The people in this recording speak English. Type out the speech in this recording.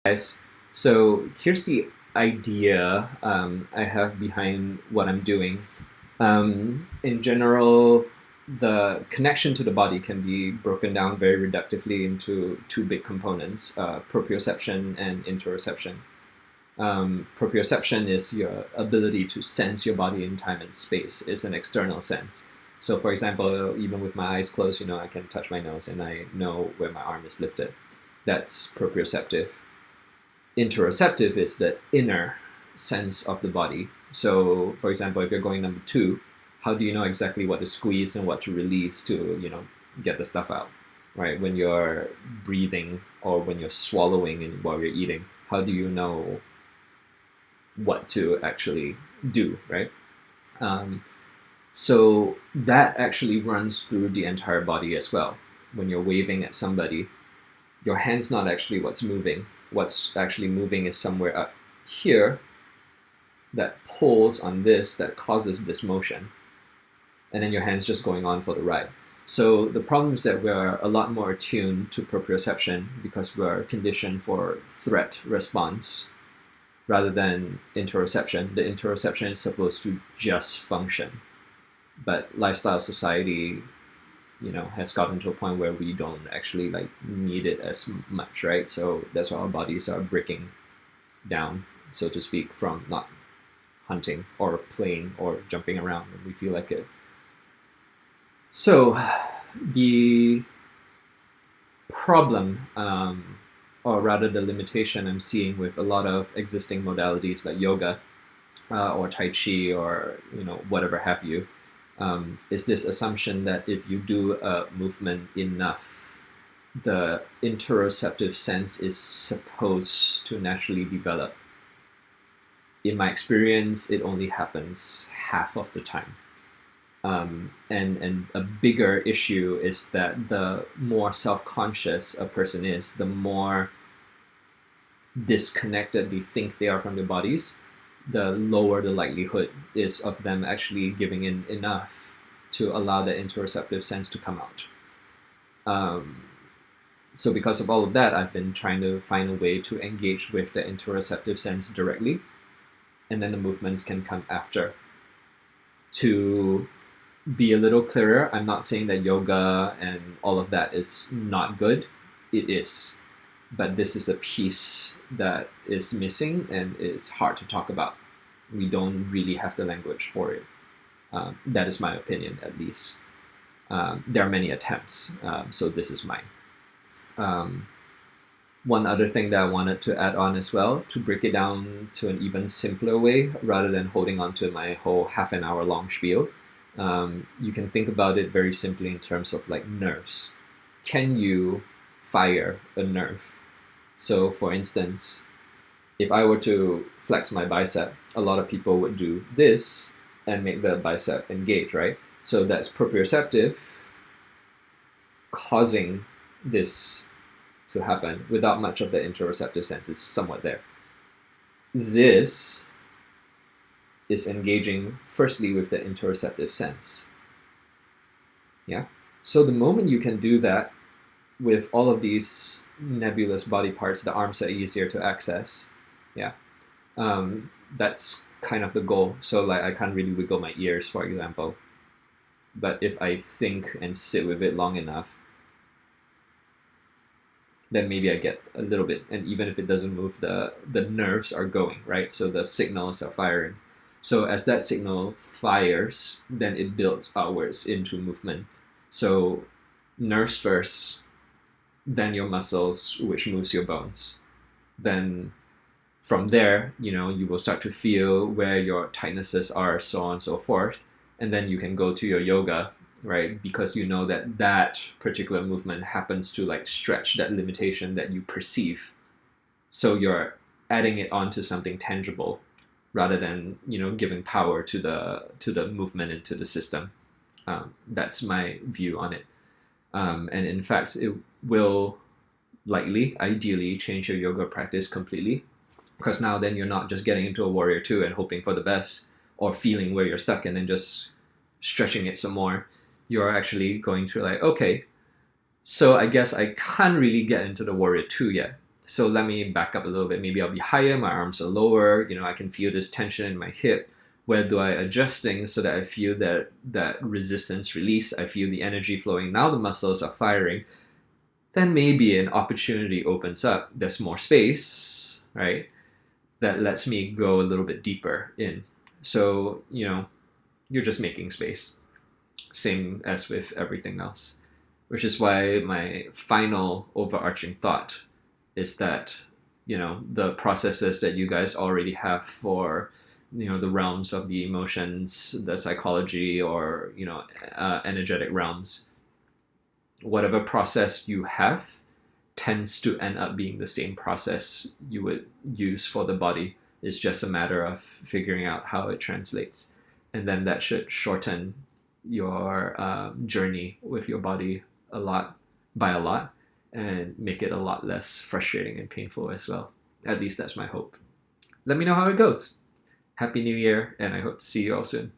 Guys, so here's the idea I have behind what I'm doing. In general, the connection to the body can be broken down very reductively into two big components, proprioception and interoception. Proprioception is your ability to sense your body in time and space. It's an external sense. So, for example, even with my eyes closed, I can touch my nose and I know where my arm is lifted. That's proprioceptive. Interoceptive is the inner sense of the body. So, for example, if you're going number two, how do you know exactly what to squeeze and what to release to, get the stuff out, right? When you're breathing or when you're swallowing and while you're eating, how do you know what to actually do, right? So that actually runs through the entire body as well. When you're waving at somebody, your hand's not actually what's moving. What's actually moving is somewhere up here that pulls on this, that causes this motion. And then your hand's just going on for the ride. So the problem is that we're a lot more attuned to proprioception because we're conditioned for threat response rather than interoception. The interoception is supposed to just function. But lifestyle society has gotten to a point where we don't actually need it as much, right? So that's why our bodies are breaking down, so to speak, from not hunting or playing or jumping around when we feel like it. So the problem, or rather the limitation I'm seeing with a lot of existing modalities like yoga or Tai Chi or whatever have you, is this assumption that if you do a movement enough, the interoceptive sense is supposed to naturally develop. In my experience, it only happens half of the time. And a bigger issue is that the more self-conscious a person is, the more disconnected they think they are from their bodies, the lower the likelihood is of them actually giving in enough to allow the interoceptive sense to come out. So because of all of that, I've been trying to find a way to engage with the interoceptive sense directly, and then the movements can come after. To be a little clearer, I'm not saying that yoga and all of that is not good. It is. But this is a piece that is missing and is hard to talk about. We don't really have the language for it. That is my opinion, at least. There are many attempts, so this is mine. One other thing that I wanted to add on as well, to break it down to an even simpler way, rather than holding on to my whole half an hour long spiel, you can think about it very simply in terms of nerves. Can you fire a nerve? So for instance, if I were to flex my bicep, a lot of people would do this and make the bicep engage, right? So that's proprioceptive causing this to happen without much of the interoceptive sense. It's somewhat there. This is engaging firstly with the interoceptive sense. Yeah. So the moment you can do that with all of these nebulous body parts, the arms are easier to access. Yeah. That's kind of the goal. So I can't really wiggle my ears, for example. But if I think and sit with it long enough, then maybe I get a little bit. And even if it doesn't move, the nerves are going, right? So the signals are firing. So as that signal fires, then it builds outwards into movement. So nerves first, then your muscles, which moves your bones. Then from there, you will start to feel where your tightnesses are, so on and so forth. And then you can go to your yoga, right? Because you know that that particular movement happens to stretch that limitation that you perceive. So you're adding it onto something tangible rather than, giving power to the movement and to the system. That's my view on it. And in fact, it will likely, ideally, change your yoga practice completely. Because now then you're not just getting into a warrior two and hoping for the best or feeling where you're stuck and then just stretching it some more. You're actually going to okay, so I guess I can't really get into the warrior two yet. So let me back up a little bit. Maybe I'll be higher, my arms are lower, I can feel this tension in my hip. Where do I adjust things so that I feel that resistance release? I feel the energy flowing. Now the muscles are firing. Then maybe an opportunity opens up. There's more space, right? That lets me go a little bit deeper in. So, you're just making space. Same as with everything else. Which is why my final overarching thought is that, the processes that you guys already have for, the realms of the emotions, the psychology, or, energetic realms, whatever process you have tends to end up being the same process you would use for the body. It's just a matter of figuring out how it translates. And then that should shorten your journey with your body by a lot, and make it a lot less frustrating and painful as well. At least that's my hope. Let me know how it goes. Happy New Year, and I hope to see you all soon.